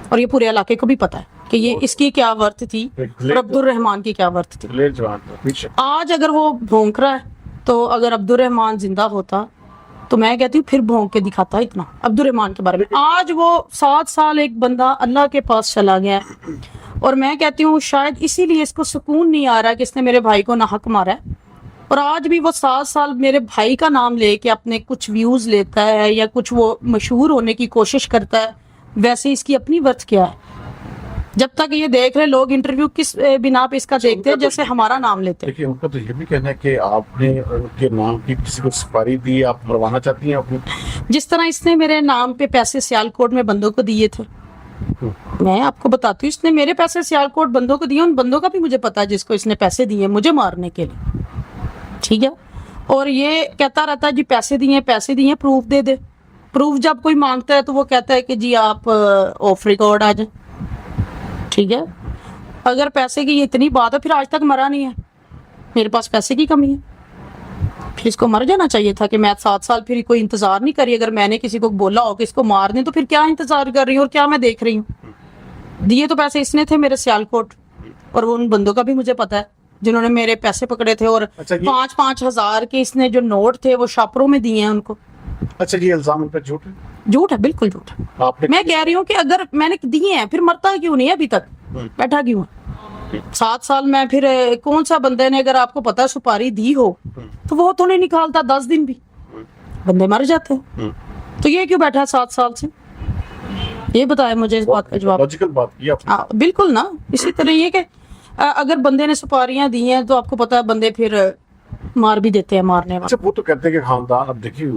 اور یہ پورے علاقے کو بھی پتا ہے کہ یہ اس کی کیا ورتھ تھی اور عبد الرحمان کی کیا ورتھ تھی. آج اگر وہ بھونک رہا ہے تو اگر عبد الرحمان زندہ ہوتا تو میں کہتی ہوں پھر بھونک کے دکھاتا ہے اتنا عبد الرحمان کے بارے میں. آج وہ 7 سال ایک بندہ اللہ کے پاس چلا گیا ہے, اور میں کہتی ہوں شاید اسی لیے اس کو سکون نہیں آ رہا کہ اس نے میرے بھائی کو ناحق مارا ہے. اور آج بھی وہ 7 سال میرے بھائی کا نام لے کے اپنے کچھ ویوز لیتا ہے یا کچھ وہ مشہور ہونے کی کوشش کرتا ہے. ویسے اس کی اپنی ورتھ کیا ہے؟ جب تک یہ دیکھ رہے لوگ انٹرویو کس بنا پہ اس کا دیکھتے ہیں جیسے ہمارا نام لیتے ہیں. دیکھیے ان کا تو یہ بھی کہنا ہے کہ آپ نے ان کے نام کی کسی کو سپاری دی, آپ مروانا چاہتی ہیں اپنی. جس طرح اس نے میرے نام پہ پیسے سیالکوٹ میں بندوں کو دیے تھے, میں آپ کو بتاتی ہوں اس نے میرے پیسے سیالکوٹ بندوں کو دیے, ان بندوں کا بھی مجھے پتا ہے جس کو اس نے پیسے دیے مجھے مارنے کے لیے, ٹھیک ہے. اور یہ کہتا رہتا ہے جی پیسے دیے پروف دے دے. پروف جب کوئی مانگتا ہے تو وہ کہتا ہے کہ جی آپ آف ریکارڈ آ جائیں, ٹھیک ہے. اگر پیسے کی اتنی بات ہے پھر آج تک مرا نہیں ہے, میرے پاس پیسے کی کمی ہے. پھر اس کو مر جانا چاہیے تھا کہ میں 7 سال پھر کوئی انتظار نہیں کری. اگر میں نے کسی کو بولا ہو کہ اس کو مار دیں تو پھر کیا انتظار کر رہی ہوں اور کیا میں دیکھ رہی ہوں. دیے تو پیسے اس نے تھے میرے سیالکوٹ, اور وہ ان بندوں کا بھی مجھے پتا ہے جنہوں نے میرے پیسے پکڑے تھے. اور 5-5 ہزار کے اس نے جو نوٹ تھے وہ شاپروں میں دیے ہیں ان کو. اچھا یہ الزام ان پہ جھوٹ ہے؟ جھوٹ ہے, بالکل جھوٹ ہے. میں کہہ رہی ہوں کہ اگر میں نے دیے ہیں پھر مرتا کیوں نہیں ابھی تک, بیٹھا کیوں ہے 7 سال میں. پھر کون سا بندے نے اگر آپ کو پتا سپاری دی ہو تو وہ تو نہیں نکالتا 10 دن بھی, بندے مر جاتے ہیں. تو یہ کیوں بیٹھا 7 سال سے, یہ بتائے مجھے اس بات کا جواب. لاجیکل بات کی آپ نے. بالکل نا. اسی طرح یہ کہ اگر بندے نے سپاریاں دی ہیں تو آپ کو پتا ہے بندے پھر مار بھی دیتے ہیں مارنے والے. اچھا وہ تو کہتے ہیں کہ خاندان, اب دیکھیے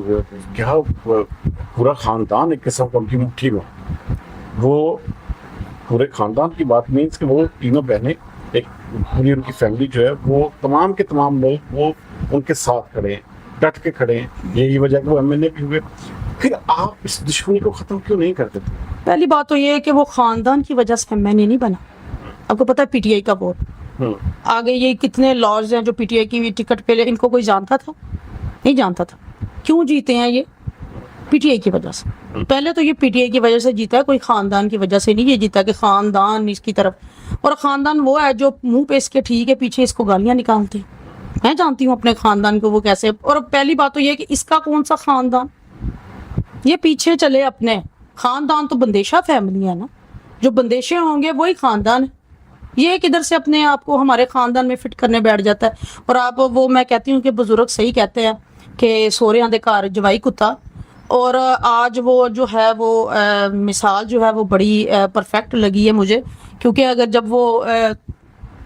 کیا پورا خاندان ایک قسم کا ان کی مٹھی میں, وہ پورے خاندان کی بات نہیں کہ وہ تینوں بہنیں ایک پوری ان کی فیملی جو ہے وہ تمام کے تمام لوگ وہ ان کے ساتھ کھڑے ہیں, ڈٹ کے کھڑے ہیں. یہی وجہ کہ وہ MNA بھی ہوئے. پھر آپ اس دشمنی کو ختم کیوں نہیں کرتے تھے؟ پہلی بات تو یہ ہے کہ وہ خاندان کی وجہ سے MNA نہیں بنا. آپ کو پتا ہے PTI کا ووٹ آگے یہ کتنے لاز ہیں جو PTI کی ٹکٹ پہ ان کو کوئی جانتا تھا؟ نہیں جانتا تھا. کیوں جیتے ہیں یہ؟ PTI کی وجہ سے. پہلے تو یہ PTI کی وجہ سے جیتا ہے, کوئی خاندان کی وجہ سے نہیں یہ جیتا کہ خاندان اس کی طرف. اور خاندان وہ ہے جو منہ پہ اس کے ٹھیک ہے پیچھے اس کو گالیاں نکالتے ہیں. میں جانتی ہوں اپنے خاندان کو وہ کیسے. اور پہلی بات تو یہ کہ اس کا کون سا خاندان, یہ پیچھے چلے اپنے خاندان. تو بندیشہ فیملی ہے نا, جو بندیشے ہوں گے وہی خاندان ہے. یہ کدھر سے اپنے آپ کو ہمارے خاندان میں فٹ کرنے بیٹھ جاتا ہے. اور آپ وہ میں کہتی ہوں کہ بزرگ صحیح کہتے ہیں کہ سوریاں دے گھر جوائی کتا. اور آج وہ جو ہے وہ مثال جو ہے وہ بڑی پرفیکٹ لگی ہے مجھے, کیونکہ اگر جب وہ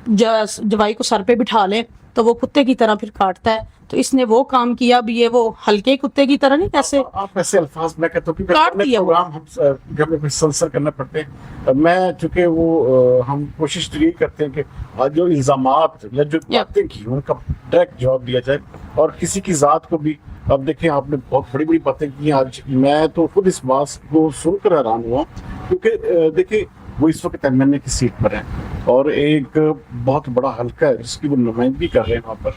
جوائی کو سر پہ بٹھا لیں تو وہ کتے کی طرح پھر کاٹتا ہے. تو اس نے وہ کام کیا بھی ہے, وہ ہلکے کتے کی طرح نہیں, کیسے آپ ایسے الفاظ میں کہتا ہوں کاٹ دیا پروگرام ہم سنسر کرنا پڑتے ہیں. میں چونکہ وہ ہم کوشش تو یہی کرتے ہیں کہ جو الزامات یا جو باتیں کی ان کا ڈائریکٹ جواب دیا جائے, اور کسی کی ذات کو بھی. اب دیکھیں آپ نے بہت بڑی بڑی باتیں کی ہیں آج. میں تو خود اس بات کو سن کر حیران ہوا, کیونکہ دیکھیں وہ اس وقت MNA کی سیٹ پر ہیں اور ایک بہت بڑا حلقہ ہے جس کی وہ نمائندگی کر رہے ہیں وہاں پر.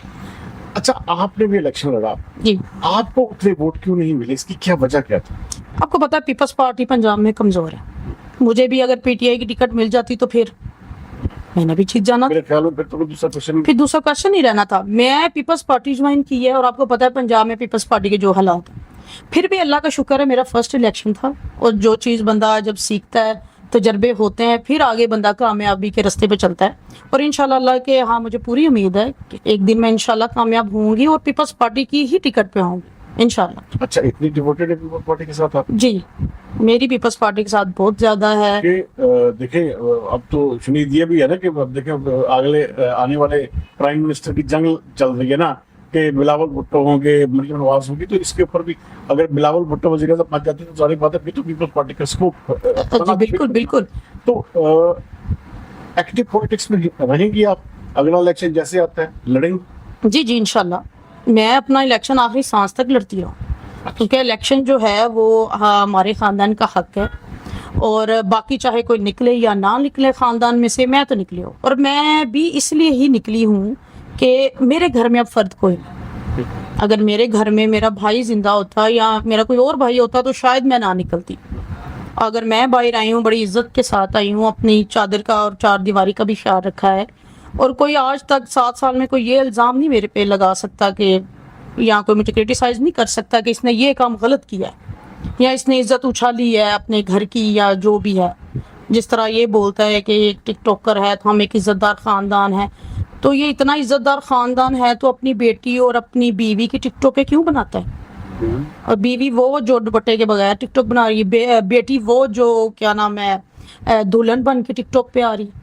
اچھا آپ نے بھی الیکشن لڑا جی, آپ کو اتنے ووٹ کیوں نہیں ملے, اس کی کیا وجہ کیا تھا؟ آپ کو پتا ہے پیپلز پارٹی پنجاب میں کمزور ہے. مجھے بھی اگر PTI کی ٹکٹ مل جاتی تو پھر میں نے بھی جیت جانا. میرے خیال میں پھر دوسرا کوشچن ہی رہنا تھا. میں پیپلز پارٹی جوائن کی ہے, اور آپ کو پتا ہے پنجاب میں پیپلز پارٹی کے جو حالات ہیں. پھر بھی اللہ کا شکر ہے میرا فرسٹ الیکشن تھا, اور جو چیز بندہ جب سیکھتا ہے تجربے ہوتے ہیں پھر آگے بندہ کامیابی کے رستے پہ چلتا ہے. اور انشاءاللہ اللہ کے ہاں مجھے پوری امید ہے کہ ایک دن میں انشاءاللہ کامیاب ہوں گی اور پیپلز پارٹی کی ہی ٹکٹ پہ ہوں گی انشاءاللہ. اچھا اتنی ڈیووٹیڈ ہے پیپلز پارٹی کے ساتھ آپ؟ جی میری پیپلز پارٹی کے ساتھ بہت زیادہ ہے. دیکھیں اب تو شنید یہ بھی ہے نا کہ اب دیکھیں اگلے آنے والے پرائم منسٹر کی جنگ چل رہی ہے نا, کہ بلاول بھٹو ہوں گے, مریم نواز ہوگی, تو اس کے اوپر بھی اگر بلاول بھٹو وزیر اعظم بن جاتے تو ظاہر بات ہے پھر تو پیپلز پارٹی کا اسکوپ. جی بالکل بالکل. تو ایکٹیو پولیٹکس میں رہیں گی آپ؟ اگلا الیکشن جیسے آتا ہے لڑیں گے؟ جی جی انشاءاللہ میں اپنا الیکشن آخری سانس تک لڑتی رہوں, کیونکہ الیکشن جو ہے وہ ہمارے خاندان کا حق ہے. اور باقی چاہے کوئی نکلے یا نہ نکلے خاندان میں سے, میں تو نکلی ہوں. اور میں بھی اس لیے ہی نکلی ہوں کہ میرے گھر میں اب فرد کوئی نہیں. اگر میرے گھر میں میرا بھائی زندہ ہوتا یا میرا کوئی اور بھائی ہوتا تو شاید میں نہ نکلتی. اگر میں باہر آئی ہوں بڑی عزت کے ساتھ آئی ہوں, اپنی چادر کا اور چار دیواری کا بھی خیال رکھا ہے, اور کوئی آج تک 7 سال میں کوئی یہ الزام نہیں میرے پہ لگا سکتا کہ یا کوئی مجھے کرٹیسائز نہیں کر سکتا کہ اس نے یہ کام غلط کیا ہے یا اس نے عزت اچھالی ہے اپنے گھر کی یا جو بھی ہے. جس طرح یہ بولتا ہے کہ یہ ٹک ٹاکر ہے تو ہم ایک عزت دار خاندان ہے, تو یہ اتنا عزت دار خاندان ہے تو اپنی بیٹی اور اپنی بیوی کی ٹک ٹاک کیوں بناتا ہے؟ اور بیوی وہ جو دوپٹے کے بغیر ٹک ٹاک بنا رہی ہے, بیٹی وہ جو کیا نام ہے دلہن بن کے ٹک ٹاک پہ آ رہی ہے.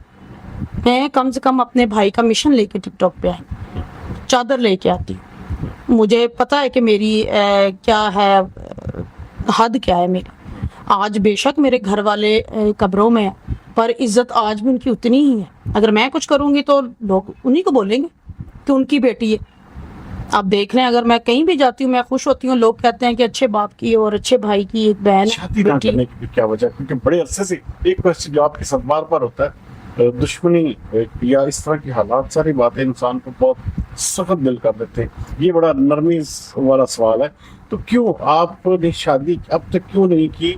میں کم سے کم اپنے بھائی کا مشن لے کے ٹک ٹاک پہ آئی, چادر لے کے آتی. مجھے پتا ہے کہ میری کیا ہے حد کیا ہے میری. آج بے شک میرے گھر والے قبروں میں ہیں پر عزت آج بھی ان کی اتنی ہی ہے. اگر میں کچھ کروں گی تو لوگ انہی کو بولیں گے کہ ان کی بیٹی ہے. آپ دیکھ لیں اگر میں کہیں بھی جاتی ہوں میں خوش ہوتی ہوں, لوگ کہتے ہیں کہ اچھے باپ کی اور اچھے بھائی کی ایک بہن شادی نہ کرنے کی کیا وجہ؟ کیونکہ بڑے عرصے سے ایک کوشچن جو آپ کے ساتھ بار بار ہوتا ہے, دشمنی یا اس طرح کی حالات, ساری باتیں انسان کو بہت سخت دل کر دیتے ہیں. یہ بڑا نرمی والا سوال ہے, تو کیوں آپ نے شادی اب تک کیوں نہیں کی؟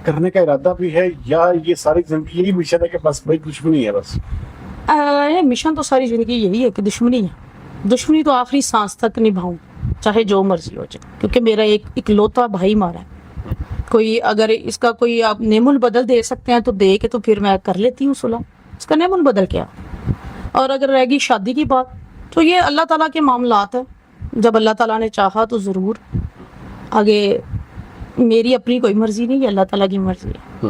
کرنے کا ارادہ بھی ہے یا یہ ساری زندگی یہی مشن ہے کہ بس بھائی دشمنی ہے بس؟ مشن تو ساری زندگی یہی ہے کہ دشمنی ہے. دشمنی تو آخری سانس تک نبھاؤں چاہے جو مرضی ہو جائے, کیونکہ میرا ایک اکلوتا بھائی مارا ہے. کوئی اگر اس کا کوئی آپ نعم البدل دے سکتے ہیں تو دے کے تو پھر میں کر لیتی ہوں صلح. اس کا نعم البدل کیا؟ اور اگر رہ گی شادی کی بات تو یہ اللہ تعالیٰ کے معاملات ہے. جب اللہ تعالیٰ نے چاہا تو ضرور. آگے میری اپنی کوئی مرضی نہیں ہے, اللہ تعالیٰ کی مرضی ہے.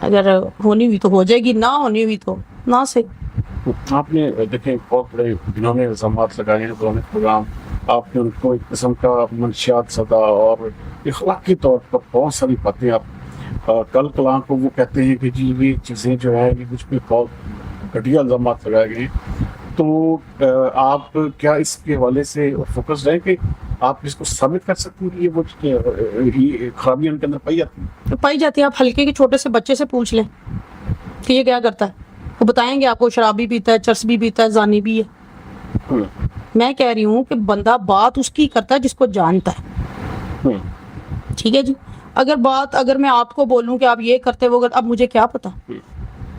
اگر ہونی ہوئی تو ہو جائے گی, نہ ہونی ہوئی تو نہ صحیح. آپ نے دیکھیں بہت بڑے جنہوں نے الزامات لگائے ہیں دونوں پروگرام, آپ نے ان کو ایک قسم کا منشیات سزا اور اخلاقی طور پر بہت ساری باتیں آپ کل کلاں کو وہ کہتے ہیں کہ جی یہ چیزیں جو ہے یہ مجھ پہ بہت گھٹیا الزامات لگائے گئے ہیں. تو آپ کیا اس کے حوالے سے فوکس رہیں کہ آپ اس کو ثابت کر سکتے ہیں کہ یہ وہ خرابیاں ان کے اندر پائی جاتی ہیں؟ آپ ہلکے کے چھوٹے سے بچے سے پوچھ لیں کہ یہ کیا کرتا ہے, وہ بتائیں گے آپ کو. شرابی پیتا ہے, چرس بھی پیتا ہے, زانی بھی ہے. میں کہہ رہی ہوں کہ بندہ بات اس کی کرتا ہے جس کو جانتا ہے. ٹھیک ہے جی. اگر میں آپ کو بولوں کہ آپ یہ کرتے وہ, اب مجھے کیا پتا.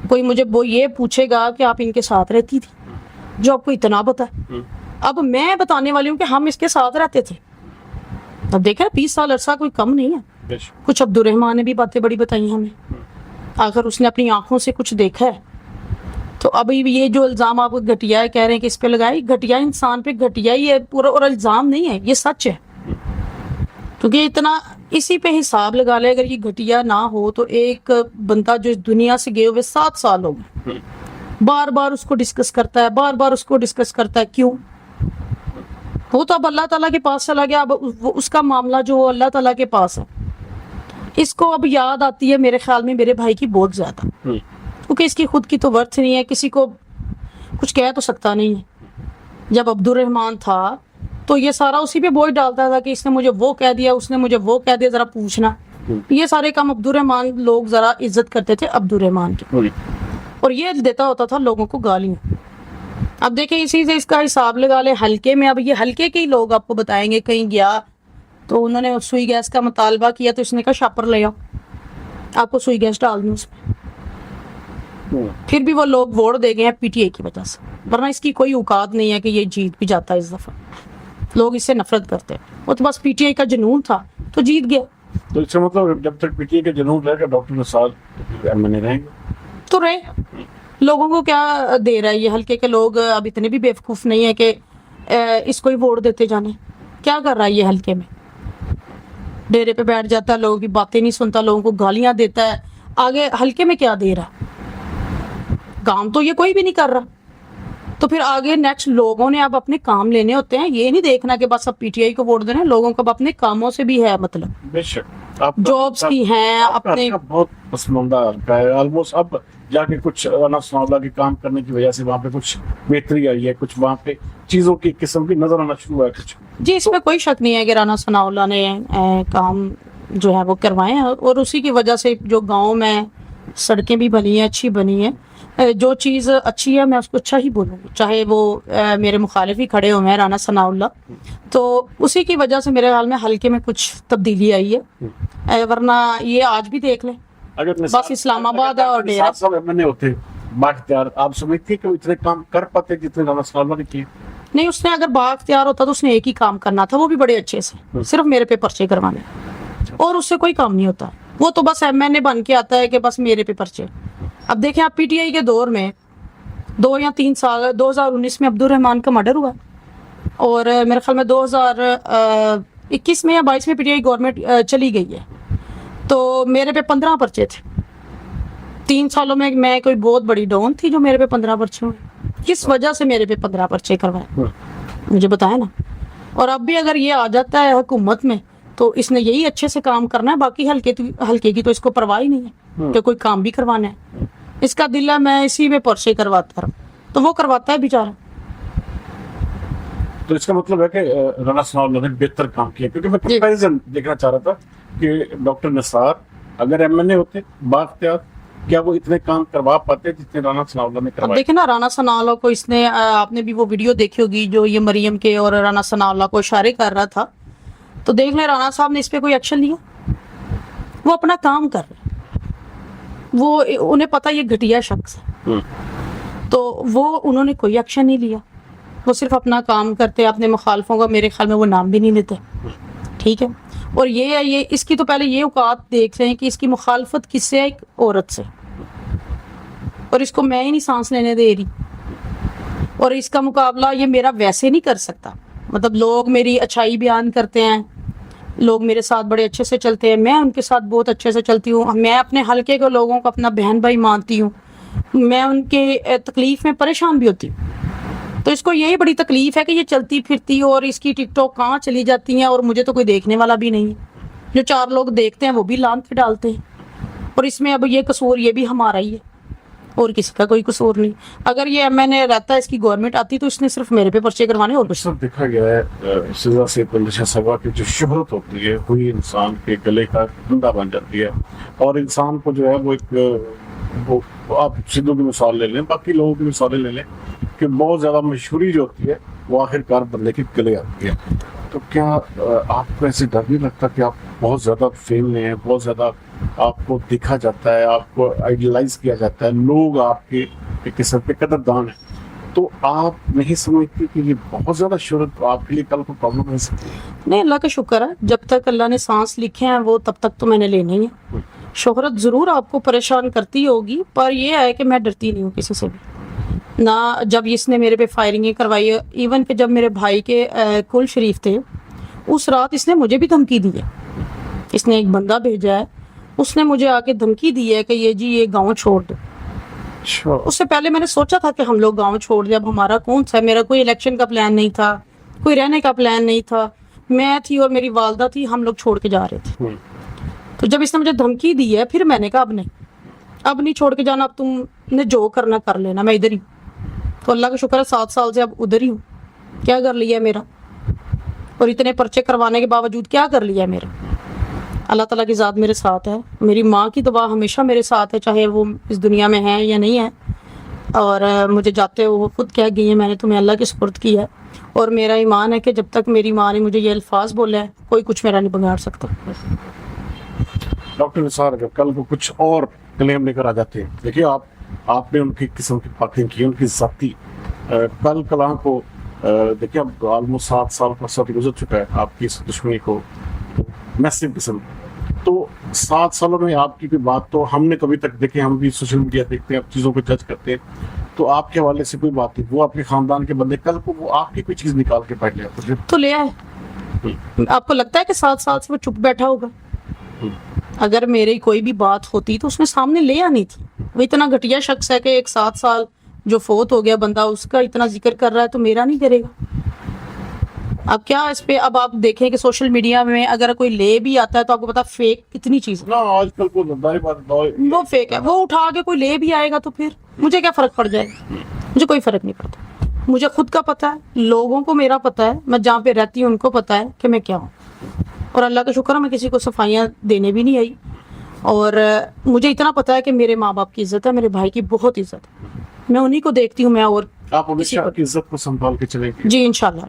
کوئی مجھے وہ یہ پوچھے گا کہ آپ ان کے ساتھ رہتی تھی, جو آپ کو اتنا پتا ہے. اب میں بتانے والی ہوں کہ ہم اس کے ساتھ رہتے تھے. اب دیکھیں 20 سال عرصہ کوئی کم نہیں ہے. کچھ عبدالرحمان نے بھی باتیں بڑی بتائی ہمیں, آخر اس نے اپنی آنکھوں سے کچھ دیکھا ہے. تو ابھی یہ جو الزام آپ کو گھٹیا ہے کہہ رہے ہیں کہ اس پہ لگائی, گھٹیا انسان پہ گھٹیا ہی ہے پورا, اور الزام نہیں ہے, یہ سچ ہے. کیونکہ اتنا اسی پہ حساب لگا لے, اگر یہ گھٹیا نہ ہو تو ایک بندہ جو اس دنیا سے گئے ہوئے 7 سال ہو گئے, بار بار اس کو ڈسکس کرتا ہے, بار بار اس کو ڈسکس کرتا ہے. کیوں؟ وہ تو اب اللہ تعالیٰ کے پاس چلا گیا. اب اس کا معاملہ جو اللہ تعالیٰ کے پاس ہے. اس کو اب یاد آتی ہے میرے خیال میں میرے بھائی کی بہت زیادہ, کیونکہ اس کی خود کی تو ورتھ نہیں ہے, کسی کو کچھ کہہ تو سکتا نہیں ہے. جب عبدالرحمان تھا تو یہ سارا اسی پہ بوجھ ڈالتا تھا کہ اس نے مجھے وہ کہہ دیا, اس نے مجھے وہ کہہ دیا, ذرا پوچھنا. یہ سارے کام عبدالرحمان, لوگ ذرا عزت کرتے تھے عبدالرحمان کی, اور یہ دیتا ہوتا تھا لوگوں کو گالیاں. اب دیکھیں اسی سے اس کا حساب لگا لے ہلکے میں. اب یہ ہلکے کے ہی لوگ آپ کو بتائیں گے, کہیں گیا تو انہوں نے سوئی گیس کا مطالبہ کیا تو اس نے کہا شاپر لے آؤ, آپ کو سوئی گیس ڈال دوں اس میں. پھر بھی وہ لوگ ووٹ دے گئے ہیں پی ٹی آئی کی وجہ سے, ورنہ اس کی کوئی اوقات نہیں ہے کہ یہ جیت بھی جاتا ہے. اس دفعہ لوگ اس سے نفرت کرتے ہیں, وہ تو بس پی ٹی آئی کا جنون تھا تو جیت گیا. تو اس سے مطلب جب تک پی ٹی آئی کا جنون رہے گا ڈاکٹر نثار ایم این اے رہیں گے تو رہے. لوگوں کو کیا دے رہا ہے یہ ہلکے کے لوگ؟ اب اتنے بھی بیوقوف نہیں ہے کہ اس کو ہی ووٹ دیتے جانے. کیا کر رہا ہے یہ ہلکے میں؟ ڈیرے پہ بیٹھ جاتا ہے, لوگوں کی باتیں نہیں سنتا, لوگوں کو گالیاں دیتا ہے. آگے ہلکے میں کیا دے رہا؟ کام تو یہ کوئی بھی نہیں کر رہا. تو پھر آگے نیکسٹ لوگوں نے اب اپنے کام لینے ہوتے ہیں. یہ نہیں دیکھنا کہ بس اب پی ٹی آئی کو ووٹ دینا, لوگوں کو اب اپنے کاموں سے بھی ہے مطلب. بے شک جابس کی ہیں اپنے, بہت پسماندہ حلقہ ہے. آلموسٹ اب جا کے کچھ رانا ثناء اللہ کے کام کرنے کی وجہ سے وہاں پہ کچھ بہتری آئی ہے, کچھ وہاں پہ چیزوں کی قسم کی نظر آنا شروع ہوا ہے کچھ. جی اس میں کوئی شک نہیں ہے کہ رانا ثناء اللہ نے کام جو ہے وہ کروائے ہیں, اور اسی کی وجہ سے جو گاؤں میں سڑکیں بھی بنی ہیں, اچھی بنی ہیں. جو چیز اچھی ہے میں اس کو اچھا ہی بولوں گی, چاہے وہ میرے مخالف ہی کھڑے ہوئے ہیں رانا ثناء اللہ. تو اسی کی وجہ سے میرے خیال میں حلقے میں کچھ تبدیلی آئی ہے, ورنہ یہ آج بھی دیکھ لیں بس اسلام آباد ہے اور ڈیرہ. ہوتے بااختیار, آپ سمجھتے ہیں کہ وہ اتنے کام کر پاتے جتنے رانا ثناء اللہ نے کیے؟ نہیں اس نے اگر بااختیار ہوتا تو اس نے ایک ہی کام کرنا تھا, وہ بھی بڑے اچھے سے, صرف میرے پہ پرچے کروانے, اور اس سے کوئی کام نہیں ہوتا. وہ تو بس ایم این اے بن کے آتا ہے کہ بس میرے پہ پرچے. اب دیکھیں آپ پی ٹی آئی کے دور میں 2 یا 3 سال 2019 میں عبد الرحمان کا مرڈر ہوا, اور میرے خیال میں 2021 میں یا 22 میں پی ٹی آئی گورنمنٹ چلی گئی ہے, تو میرے پہ 15 پرچے تھے. 3 سالوں میں کوئی بہت بڑی ڈون تھی جو میرے پہ 15 پرچے ہوئے. کس وجہ سے میرے پہ 15 پرچے کروائے مجھے بتائیں نا. اور اب بھی اگر یہ آ جاتا ہے حکومت میں تو اس نے یہی اچھے سے کام کرنا ہے, باقی ہلکے کی تو اس کو پرواہ ہی نہیں ہے کہ کوئی کام بھی کروانا ہے. اس کا دل ہے میں اسی میں پرچے کرواتا رہا, تو وہ کرواتا ہے بیچارہ. تو اس کا مطلب ہے کہ رانا ثناء اللہ نے بہتر کام کیا, کیونکہ میں کمپیریزن دیکھنا چاہ رہا تھا کہ ڈاکٹر نثار اگر ایم این اے ہوتے بااختیار, کیا وہ اتنے کام کروا پاتے جتنے رانا ثناء اللہ نے اب کروائے؟ دیکھیں نا رانا ثناء اللہ کو اس نے, آپ نے بھی وہ ویڈیو دیکھی ہوگی جو یہ مریم کے اور رانا ثناء اللہ کو اشارے کر رہا تھا, تو دیکھ لیں رانا صاحب نے اس پہ کوئی ایکشن لیا؟ وہ اپنا کام کر رہے, وہ انہیں پتا یہ گھٹیا شخص ہے, تو وہ انہوں نے کوئی ایکشن نہیں لیا. وہ صرف اپنا کام کرتے, اپنے مخالفوں کا میرے خیال میں وہ نام بھی نہیں لیتے. ٹھیک ہے, اور یہ اس کی تو پہلے یہ اوقات دیکھ رہے ہیں کہ اس کی مخالفت کس سے ہے, ایک عورت سے, اور اس کو میں ہی نہیں سانس لینے دے رہی, اور اس کا مقابلہ یہ میرا ویسے نہیں کر سکتا. مطلب لوگ میری اچھائی بیان کرتے ہیں, لوگ میرے ساتھ بڑے اچھے سے چلتے ہیں, میں ان کے ساتھ بہت اچھے سے چلتی ہوں, میں اپنے حلقے کے لوگوں کو اپنا بہن بھائی مانتی ہوں, میں ان کے تکلیف میں پریشان بھی ہوتی ہوں. تو اس کو یہی بڑی تکلیف ہے کہ یہ چلتی پھرتی اور اس کی ٹک ٹاک کہاں چلی جاتی ہیں, اور مجھے تو کوئی دیکھنے والا بھی نہیں ہے. جو 4 لوگ دیکھتے ہیں وہ بھی لانت ڈالتے ہیں, اور اس میں اب یہ قصور یہ بھی ہمارا ہی ہے, اور کسی کا کوئی قصور نہیں. اگر یہ ایم این اے رہتا, اس کی گورنمنٹ آتی, تو اس نے صرف میرے پہ پرچے کروانے اور کچھ. سب دیکھا گیا ہے سزا سے بندشہ سوا کی جو شہرت ہوتی ہے وہی انسان کے گلے کا ڈنڈا بن جاتی ہے, اور انسان کو جو ہے وہ ایک وہ آپ سدھو کی مثال لے لیں, باقی لوگوں کی مثالیں لے لیں, کہ بہت زیادہ مشہوری جو ہوتی ہے وہ آخر کار بندے کے گلے آتی ہے. تو کیا آپ کو ایسے ڈر نہیں لگتا کہ آپ بہت زیادہ فیم میں ہیں, بہت زیادہ آپ کو دیکھا جاتا ہے, آپ کو آئیڈیلائز کیا جاتا ہے, لوگ آپ کے ایک قسم پہ قدردان ہیں, تو آپ نہیں سمجھتے کہ یہ بہت زیادہ شہرت آپ کے لیے کل کو پرابلم ہو سکتی ہے؟ نہیں, اللہ کا شکر ہے, جب تک اللہ نے سانس لکھے ہیں وہ تب تک تو میں نے لینے ہی ہے. شہرت ضرور آپ کو پریشان کرتی ہوگی, پر یہ ہے کہ میں ڈرتی نہیں ہوں کسی سے بھی. نہ جب اس نے میرے پہ فائرنگیں کروائی, ایون کہ جب میرے بھائی کے کل شریف تھے, اس رات اس نے مجھے بھی دھمکی دی ہے. اس نے ایک بندہ بھیجا ہے, اس نے مجھے آ کے دھمکی دی ہے کہ یہ گاؤں چھوڑ دو. اس سے پہلے میں نے سوچا تھا کہ ہم لوگ گاؤں چھوڑ دیں, اب ہمارا کون سا, میرا کوئی الیکشن کا پلان نہیں تھا, کوئی رہنے کا پلان نہیں تھا, میں تھی اور میری والدہ تھی, ہم لوگ چھوڑ کے جا رہے تھے. تو جب اس نے مجھے دھمکی دی ہے, پھر میں نے کہا اب نہیں چھوڑ کے جانا, اب تم نے جو کرنا کر لینا, میں ادھر ہی. تو اللہ کا شکر ہے 7 سال سے اب ادھر ہی ہوں. کیا کر لیا ہے میرا, اور اتنے پرچے کروانے کے باوجود کیا کر لیا ہے میرا. اللہ تعالیٰ کی ذات میرے ساتھ ہے, میری ماں کی دعا ہمیشہ میرے ساتھ ہے, چاہے وہ اس دنیا میں ہے یا نہیں ہے. اور مجھے جاتے ہوئے وہ خود کہہ گئی ہے میں نے تمہیں اللہ کے سپرد کیا ہے, اور میرا ایمان ہے کہ جب تک میری ماں نے مجھے یہ الفاظ بولے ہیں کوئی کچھ میرا نہیں بگاڑ سکتا. ڈاکٹر نثار اگر کل کو کچھ اور کلیم لے کر آ جاتے ہیں, دیکھیے آپ نے ان کی قسم کی باتیں کی, ان کی ذاتی کل کلاں کو دیکھیے اب آلموسٹ 7 سال کا ساتھ گزر چکا ہے آپ کی اس دشمنی کو, میسیو قسم. تو 7 سالوں میں آپ کی کوئی بات تو ہم نے کبھی تک دیکھے, ہم بھی سوشل میڈیا دیکھتے ہیں, چیزوں کو جج کرتے ہیں, تو آپ کے حوالے سے کوئی بات نہیں, وہ آپ کے خاندان کے بندے, کل کو وہ آپ کی کوئی چیز نکال کے بیٹھ جائے تو لے آئے. آپ کو لگتا ہے کہ 7 سال سے وہ چپ بیٹھا ہوگا؟ اگر میری کوئی بھی بات ہوتی تو اس نے سامنے لے آنی تھی. وہ اتنا گھٹیا شخص ہے کہ ایک 7 سال جو فوت ہو گیا بندہ, اس کا اتنا ذکر کر رہا ہے تو میرا نہیں کرے گا. اب کیا اس پہ, اب آپ دیکھیں کہ سوشل میڈیا میں اگر کوئی لے بھی آتا ہے تو آپ کو پتا فیک کتنی چیز ہے. آج کل کو وہ فیک ہے, وہ اٹھا کے کوئی لے بھی آئے گا تو پھر مجھے کیا فرق پڑ جائے گا؟ مجھے کوئی فرق نہیں پڑتا. مجھے خود کا پتا ہے, لوگوں کو میرا پتا ہے, میں جہاں پہ رہتی ہوں ان کو پتا ہے کہ میں کیا ہوں. اور اللہ کا شکر ہے میں کسی کو صفائیاں دینے بھی نہیں آئی, اور مجھے اتنا پتا ہے کہ میرے ماں باپ کی عزت ہے, میرے بھائی کی بہت عزت ہے, میں انہی کو دیکھتی ہوں. میں اور آپ ہمیشہ عزت کو سنبھال کے چلیں گے؟ جی انشاءاللہ.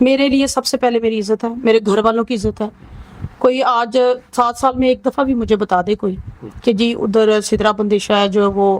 میرے لیے سب سے پہلے میری عزت ہے, میرے گھر والوں کی عزت ہے. کوئی آج 7 سال میں ایک دفعہ بھی مجھے بتا دے کوئی کہ جی ادھر سدرا بندیشہ ہے جو وہ